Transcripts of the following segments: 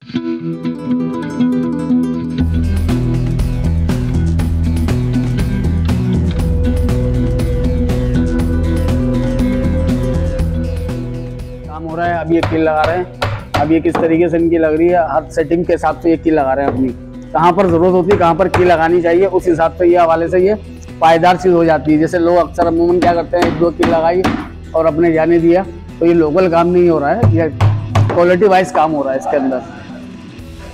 काम हो रहा है, अब ये कील लगा रहे हैं। अब ये किस तरीके से इनकी लग रही है, हर सेटिंग के हिसाब से ये कील लगा रहे हैं। अपनी कहाँ पर जरूरत होती है, कहाँ पर कील लगानी चाहिए, उस हिसाब से ये हवाले से ये पायदार चीज़ हो जाती है। जैसे लोग अक्सर अमूमन क्या करते हैं, एक दो कील लगाई और अपने जाने दिया, तो ये लोकल काम नहीं हो रहा है, ये क्वालिटी वाइज काम हो रहा है इसके अंदर।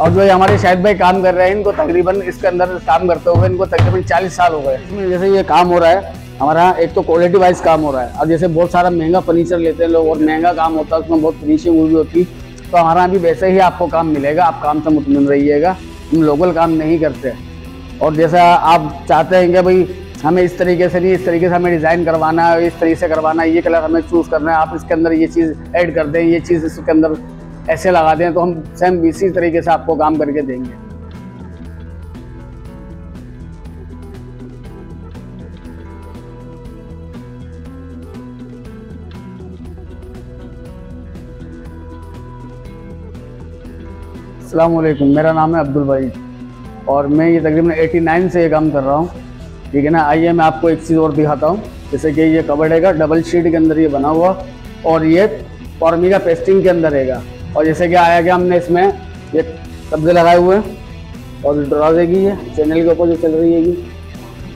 और जो हमारे शाहिद भाई काम कर रहे हैं, इनको तकरीबन इसके अंदर काम करते हुए इनको तकरीबन 40 साल हो गए। इसमें जैसे ये काम हो रहा है हमारा, एक तो क्वालिटी वाइज काम हो रहा है। और जैसे बहुत सारा महंगा फर्नीचर लेते हैं लोग और महंगा काम होता है, उसमें बहुत फिनिशिंग हुई होती, तो हमारा अभी वैसे ही आपको काम मिलेगा, आप काम से मुतमिन रहिएगा। हम लोकल काम नहीं करते। और जैसा आप चाहते हैं कि भाई हमें इस तरीके से नहीं, इस तरीके से हमें डिज़ाइन करवाना है, इस तरीके से करवाना है, ये कलर हमें चूज़ करना है, आप इसके अंदर ये चीज़ ऐड कर दें, ये चीज़ इसके अंदर ऐसे लगा दें, तो हम सेम इसी तरीके से आपको काम करके देंगे। अस्सलाम वालेकुम, मेरा नाम है अब्दुल भाई और मैं ये तकरीबन 89 से ये काम कर रहा हूँ। ठीक है ना। आइए मैं आपको एक चीज़ और दिखाता हूँ। जैसे कि ये कबर्ड है, डबल शीट के अंदर ये बना हुआ और ये फॉर्मिका पेस्टिंग के अंदर रहेगा। और जैसे कि आया कि हमने इसमें ये कब्जे लगाए हुए हैं और दरवाजे की है चैनल के ऊपर जो चल रही है ये,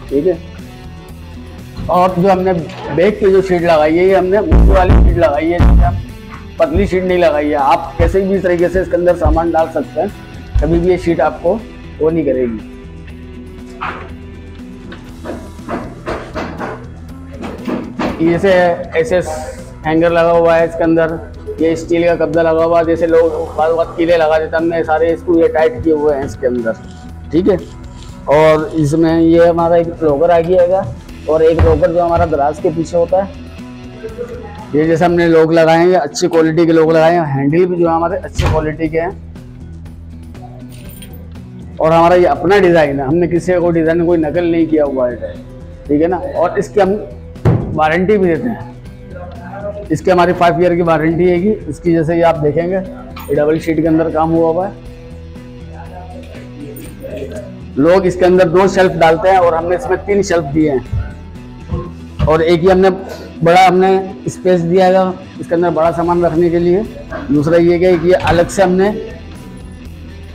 ठीक है। और जो हमने बैक की जो शीट लगाई है, ये हमने ऊपर वाली शीट लगाई है, जैसे हम पतली शीट नहीं लगाई है। आप कैसे भी तरीके से इसके अंदर सामान डाल सकते हैं, कभी भी ये शीट आपको वो नहीं करेगी। जैसे ऐसे हैंगर लगा हुआ है इसके अंदर, ये स्टील का कब्जा लगा हुआ है। जैसे लोग बाद वक्त कीले लगा देते हैं, हमने सारे इसको ये टाइट किए हुए हैं इसके अंदर, ठीक है। और इसमें ये हमारा एक लॉकर आ गया और एक लॉकर जो हमारा दराज के पीछे होता है, ये जैसे हमने लोग लगाए हैं, ये अच्छी क्वालिटी के लोग लगाए हैं। हैंडल भी जो है हमारे अच्छी क्वालिटी के हैं और हमारा ये अपना डिज़ाइन है, हमने किसी को डिज़ाइन कोई नकल नहीं किया हुआ है, ठीक है ना। और इसकी हम वारंटी भी देते हैं। इसकी हमारी 5 ईयर की वारंटी है इसकी। जैसे ये आप देखेंगे, ये डबल शीट के अंदर काम हुआ है। लोग इसके अंदर 2 शेल्फ डालते हैं और हमने इसमें 3 शेल्फ दिए हैं और एक ही हमने बड़ा स्पेस दिया है इसके अंदर बड़ा सामान रखने के लिए। दूसरा ये कि ये अलग से हमने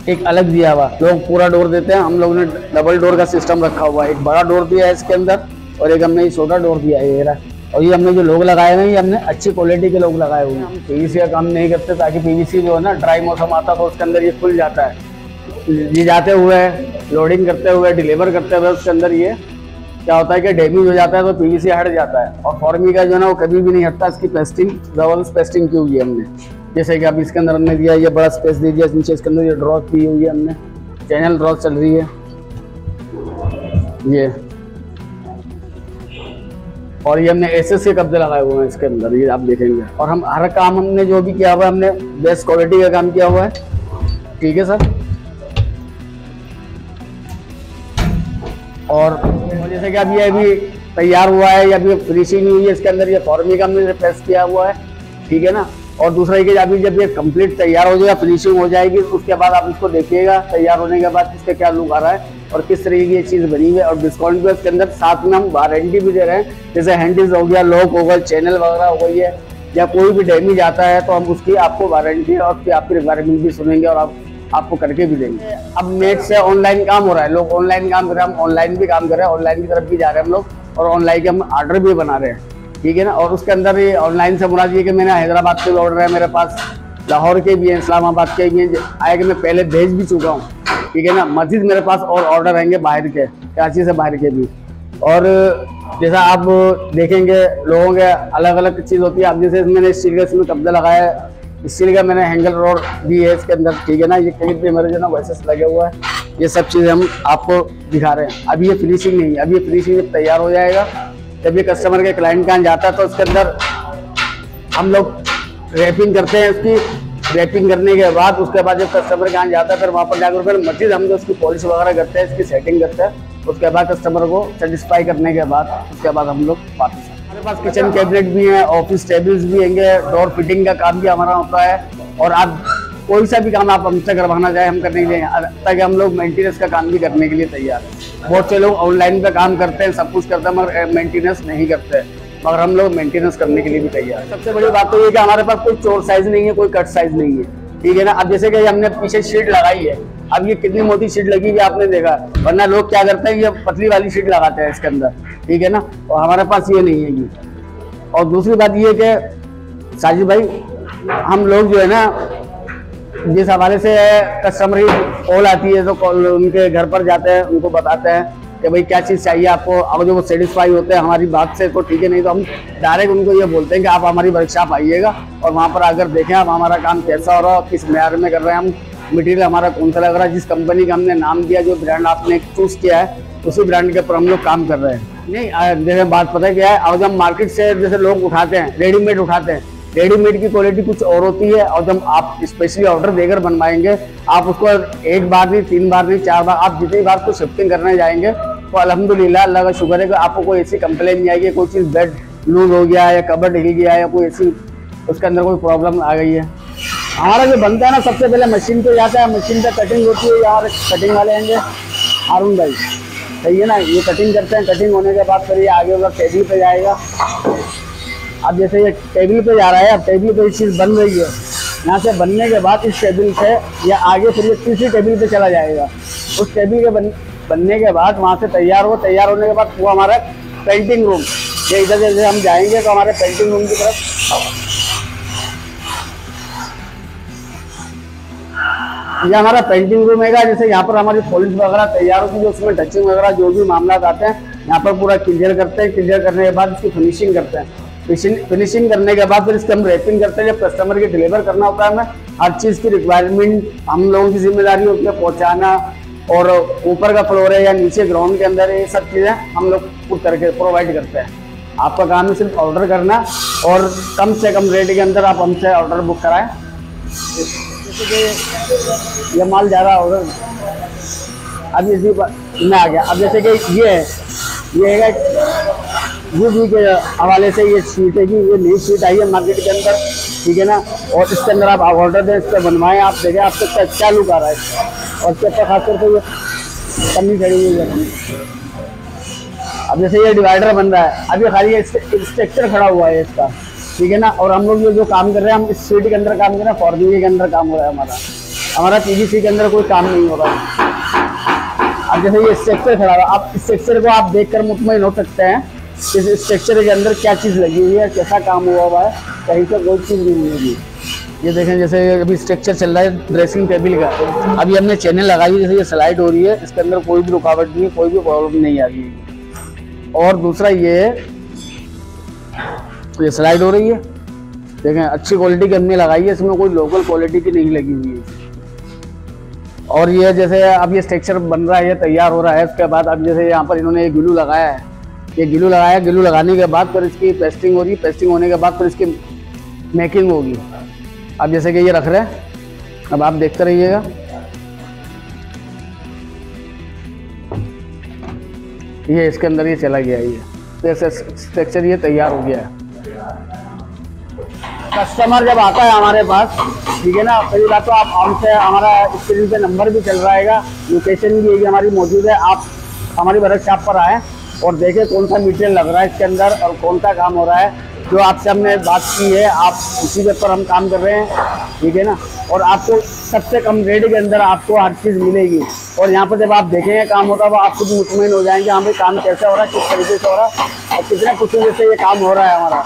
एक अलग दिया हुआ, लोग पूरा डोर देते हैं, हम लोगों ने डबल डोर का सिस्टम रखा हुआ है। एक बड़ा डोर दिया है इसके अंदर और एक हमने छोटा डोर दिया है ये रहा। और ये हमने जो लोग लगाए हुए हैं, ये हमने अच्छी क्वालिटी के लोग लगाए हुए हैं। हम पीवीसी का काम नहीं करते, ताकि पीवीसी जो है ना, ड्राई मौसम आता तो उसके अंदर ये खुल जाता है। ये जाते हुए लोडिंग करते हुए डिलीवर करते हुए उसके अंदर ये क्या होता है कि डैमेज हो जाता है, तो पीवीसी हट जाता है। और फॉर्मिका जो है ना, वो कभी भी नहीं हटता। इसकी पेस्टिंग जबरदस्त पेस्टिंग की हुई है हमने। जैसे कि अब इसके अंदर हमने दिया, ये बड़ा स्पेस दे दिया नीचे, इसके अंदर ये ड्रॉप की हुई है हमने, चैनल ड्रॉप चल रही है ये। और ये हमने एसएस के कब्जे लगाए हुए हैं इसके अंदर, ये आप देखेंगे। और हम हर काम हमने जो भी किया हुआ है, हमने बेस्ट क्वालिटी का काम किया हुआ है, ठीक है सर। और जैसे कि अब ये अभी तैयार हुआ है या अभी फिनिशिंग हुई है, इसके अंदर ये फॉर्मिका हमने प्रेस किया हुआ है, ठीक है ना। और दूसरा ये कि अभी जब ये कंप्लीट तैयार हो जाएगा, फिनिशिंग हो जाएगी, उसके बाद आप इसको देखिएगा तैयार होने के बाद इसका क्या लुक आ रहा है और किस तरीके की ये चीज़ बनी हुई है। और डिस्काउंट भी इसके अंदर साथ में हम वारंटी भी दे रहे हैं। जैसे हैंडल्स हो गया, लॉक हो गया, चैनल वगैरह हो गई है, या कोई भी डैमेज आता है तो हम उसकी आपको वारंटी और फिर आपकी रिक्वायरमेंट भी सुनेंगे और आपको करके भी देंगे। अब नेट से ऑनलाइन काम हो रहा है, लोग ऑनलाइन काम कर रहे हैं, हम ऑनलाइन भी काम कर रहे हैं, ऑनलाइन की तरफ भी जा रहे हैं हम लोग और ऑनलाइन के हम ऑर्डर भी बना रहे हैं, ठीक है ना। और उसके अंदर ये ऑनलाइन से मुराद ये कि मैंने हैदराबाद के भी ऑर्डर है मेरे पास, लाहौर के भी हैं, इस्लामाबाद के भी हैं, आए कि मैं पहले भेज भी चुका हूँ, ठीक है ना। मजीद मेरे पास और ऑर्डर आएंगे बाहर के, कराची से बाहर के भी। और जैसा आप देखेंगे लोगों के अलग अलग चीज़ होती है। अब जैसे मैंने स्टील का इसमें कब्जा लगाया है, स्टील का मैंने हैंगल रोड दी है इसके अंदर, ठीक है ना। ये कहीं पे मेरे जो ना वैसे लगे हुआ है, ये सब चीज़ें हम आपको दिखा रहे हैं। अभी ये फिनिशिंग नहीं है, अभी ये फिनिशिंग जब तैयार हो जाएगा, जब ये कस्टमर के क्लाइंट के यहाँ जाता है तो उसके अंदर हम लोग रैपिंग करते हैं। उसकी रैपिंग करने के बाद उसके बाद जब कस्टमर के यहाँ जाता है, फिर वहाँ पर जाकर फिर मजीद हम जो उसकी पॉलिश वगैरह करते हैं, इसकी सेटिंग करते हैं। उसके बाद कस्टमर को सेटिस्फाई करने के बाद उसके बाद हम लोग वापस हमारे पास किचन कैबिनेट भी है, ऑफिस टेबल्स भी होंगे, डोर फिटिंग का काम भी हमारा होता है। और आप कोई सा भी काम आप हमसे करवाना चाहे हम करने के लिए, ताकि हम लोग मेंटेनेंस का काम भी करने के लिए तैयार हैं। बहुत से लोग ऑनलाइन पे काम करते हैं, सब कुछ करते हैं, मगर मेंटेनेंस नहीं करते, मगर हम लोग मेंटेनेंस करने के लिए भी तैयार हैं। सबसे बड़ी बात तो ये कि हमारे पास कोई चोर साइज नहीं है, कोई कट साइज नहीं है, ठीक है ना। अब जैसे कि हमने पीछे शीट लगाई है, अब ये कितनी मोटी शीट लगी हुई आपने देखा, वरना लोग क्या करते हैं ये पतली वाली शीट लगाते हैं इसके अंदर, ठीक है ना। और हमारे पास ये नहीं है ये। और दूसरी बात ये कि साजिद भाई, हम लोग जो है ना, जिस हवाले से कस्टमर की कॉल आती है तो कॉल उनके घर पर जाते हैं, उनको बताते हैं कि भाई क्या चीज़ चाहिए आपको। अब जो वो सेटिस्फाई होते हैं हमारी बात से तो ठीक है, नहीं तो हम डायरेक्ट उनको ये बोलते हैं कि आप हमारी वर्कशॉप आइएगा और वहाँ पर आकर देखें आप हमारा काम कैसा हो रहा है, किस मेयार में कर रहे हैं हम, मटेरियल हमारा कौन सा लग रहा है, जिस कंपनी का हमने नाम दिया, जो ब्रांड आपने चूज़ किया है उसी ब्रांड के ऊपर हम लोग काम कर रहे हैं। नहीं जैसे बात पता है क्या है, और जब मार्केट से जैसे लोग उठाते हैं, रेडीमेड उठाते हैं, रेडीमेड की क्वालिटी कुछ और होती है, और जब आप स्पेशली ऑर्डर देकर बनवाएंगे, आप उसको एक बार नहीं, 3 बार नहीं, 4 बार, आप जितनी बार को शिफ्टिंग करने जाएंगे तो अल्हम्दुलिल्लाह अल्लाह का शुक्र है कि आपको कोई ऐसी कंप्लेन नहीं आएगी, कोई चीज़ बेड लूज हो गया है या कबर्ड हिल गया है या कोई ऐसी उसके अंदर कोई प्रॉब्लम आ गई है। हमारा जो बनता है ना, सबसे पहले मशीन पे जाता है, मशीन पे कटिंग होती है, यहाँ कटिंग वाले आएंगे हारून भाई, सही है ना, ये कटिंग करते हैं, कटिंग होने के बाद फिर ये आगे होगा टेबल पे जाएगा। अब जैसे ये टेबल पे जा रहा है, अब टेबल पे इस चीज़ बन रही है, यहाँ से बनने के बाद इस टेबल से या आगे फिर ये तीसरी टेबल पे चला जाएगा, उस टेबल के बनने के बाद वहाँ से तैयार होने के बाद वो हमारा पेंटिंग रूम, ये इधर जैसे हम जाएंगे तो हमारे पेंटिंग रूम की तरफ ये हमारा पेंटिंग रूम है। जैसे यहाँ पर हमारी पॉलिश वगैरह तैयार होती है, उसमें टचिंग वगैरह जो भी मामला आते हैं यहाँ पर पूरा क्लियर करते हैं, क्लियर करने के बाद इसकी फिनिशिंग करते हैं, फिनिशिंग करने के बाद फिर इसके हम रैपिंग करते हैं। जब कस्टमर के डिलीवर करना होता है हमें, हर चीज़ की रिक्वायरमेंट हम लोगों की जिम्मेदारी होती है पहुँचाना, और ऊपर का फ्लोर है या नीचे ग्राउंड के अंदर है, ये सब चीज़ें हम लोग खुद करके प्रोवाइड करते हैं। आपका काम है सिर्फ ऑर्डर करना और कम से कम रेट के अंदर आप हमसे ऑर्डर बुक कराएं। जैसे कि ये माल ज़्यादा ऑर्डर अब इसी में आ गया। अब जैसे कि ये है यूवी के हवाले से ये शीट है कि ये नई शीट आई है मार्केट के अंदर, ठीक है ना, और इसके अंदर आप ऑर्डर दें, इस पर बनवाएं, आप देखें आपको क्या लुक आ रहा है इसका, और इसके ऊपर खासतौर से ये कमी खड़ी हुई है। अब जैसे ये डिवाइडर बन रहा है, अब ये खाली स्ट्रक्चर खड़ा हुआ है इसका, ठीक है ना, और हम लोग ये जो काम कर रहे हैं हम इस शीट के अंदर काम कर रहे हैं, फॉर्मिंग के अंदर काम हो रहा है हमारा पीवीसी के अंदर कोई काम नहीं हो रहा है। अब जैसे ये स्ट्रक्चर खड़ा हुआ, आप स्ट्रक्चर को आप देखकर मुतमईन हो सकते हैं इस स्ट्रक्चर के अंदर क्या चीज़ लगी हुई है, कैसा काम हुआ है, कहीं से कोई चीज़ नहीं मिलेगी। ये देखें जैसे अभी स्ट्रक्चर चल रहा है ड्रेसिंग टेबल का, अभी हमने चैनल लगाई है, जैसे ये स्लाइड हो रही है, इसके अंदर कोई भी रुकावट नहीं, कोई भी प्रॉब्लम नहीं आ रही है। और दूसरा ये स्लाइड हो रही है, देखें अच्छी क्वालिटी की हमने लगाई है, इसमें कोई लोकल क्वालिटी की नहीं लगी हुई है। और ये जैसे अब ये स्ट्रक्चर बन रहा है, ये तैयार हो रहा है, इसके बाद अब जैसे यहाँ पर इन्होंने ग्लू लगाया है, ये ग्लू लगाया, ग्लू लगाने के बाद फिर इसकी पेस्टिंग हो रही है, पेस्टिंग होने के बाद फिर इसकी मेकिंग होगी। अब जैसे कि ये रख रहे हैं, अब आप देखते रहिएगा। ये इसके अंदर ये चला गया, ये स्ट्रक्चर ये तैयार हो गया है। कस्टमर जब आता है हमारे पास, ठीक है ना, पहली बात तो आप हमसे, हमारा स्क्रीन पे नंबर भी चल रहा है, लोकेशन भी यही हमारी मौजूद है, आप हमारी वर्कशॉप पर आएँ और देखें कौन सा मटेरियल लग रहा है इसके अंदर और कौन सा काम हो रहा है। जो आपसे हमने बात की है आप उसी के ऊपर हम काम कर रहे हैं, ठीक है ना, और आपको सबसे कम रेट के अंदर आपको हर चीज़ मिलेगी। और यहाँ पर जब आप देखेंगे काम होता है वो आप खुद मुतमईन हो जाएंगे, हाँ भाई काम कैसा हो रहा है, किस तरीके से हो रहा है और कितने कुछ से ये काम हो रहा है हमारा।